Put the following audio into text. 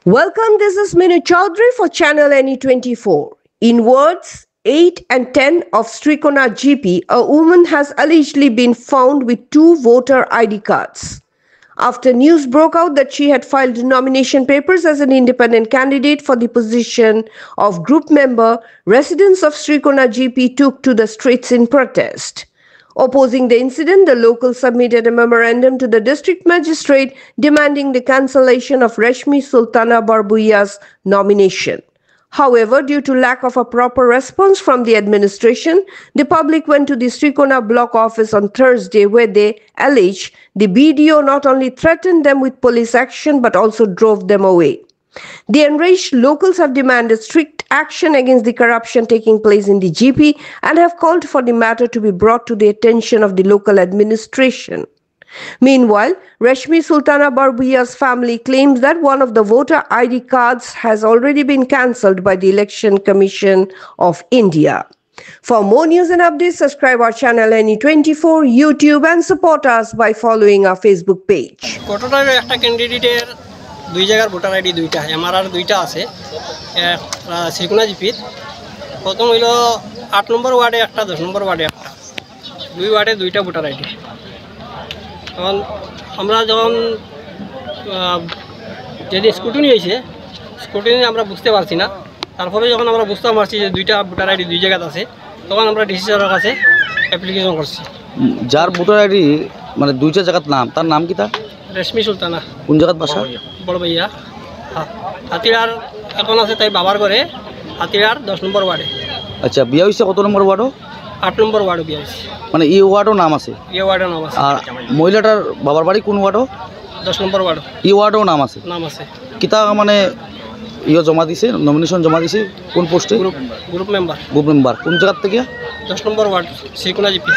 Welcome, this is Minu Chaudhary for Channel NE24. In words 8 and 10 of Srikona GP, a woman has allegedly been found with 2 voter ID cards. After news broke out that she had filed nomination papers as an independent candidate for the position of group member, residents of Srikona GP took to the streets in protest. Opposing the incident, the locals submitted a memorandum to the district magistrate demanding the cancellation of Rashmi Sultana Barbuiya's nomination. However, due to lack of a proper response from the administration, the public went to the Srikona block office on Thursday, where they allege the BDO not only threatened them with police action but also drove them away. The enraged locals have demanded strict action against the corruption taking place in the GP and have called for the matter to be brought to the attention of the local administration. Meanwhile, Rashmi Sultana Barbuiya's family claims that one of the voter ID cards has already been cancelled by the Election Commission of India. For more news and updates, subscribe our channel NE24, YouTube and support us by following our Facebook page. দুই জায়গার voter ID দুইটা আমার আর দুইটা আছে শ্রীকোনা জিপির প্রথম হইল ৮ নম্বর ওয়ার্ডে একটা ১০ নম্বর ওয়ার্ডে একটা দুই ওয়ার্ডে দুইটা ভোটার আইডি তখন আমরা যখন যেদিন স্কুটিনি হয়েছে স্কুটিনি আমরা বুঝতে পারছি না তারপরে যখন আমরা বুঝতে পারছি যে দুইটা ভোটার আইডি দুই জায়গাতে আছে তখন আমরা ডিসি স্যারের কাছে অ্যাপ্লিকেশন করছি যার ভোটার আইডি মানে দুইটা জায়গার নাম তার নাম কি তা রেশমি সুলতানা কোন জায়গার বাসা বড় ভাইয়া হাতিরার এখন আছে তাই বাবার ঘরে হাতিরার ১০ নম্বর ওয়ার্ডে আচ্ছা বিয়ে হয়েছে কত নম্বর ওয়ার্ডও ৮ নম্বর ওয়ার্ডে বিয়ে হয়েছে মানে এই ওয়ার্ডও নাম আছে এই ওয়ার্ডের নাম আছে আর মহিলাটার বাবার বাড়ি কোন ওয়ার্ডও ১০ নম্বর ওয়ার্ড এই ওয়ার্ডও নাম আছে কিতা মানে জমা দিছে নমিনেশন জমা দিছে কোন পোস্টে গ্রুপ মেম্বার কোন জায়গা থেকে ১০ নম্বর ওয়ার্ড শ্রীকোনা জিপি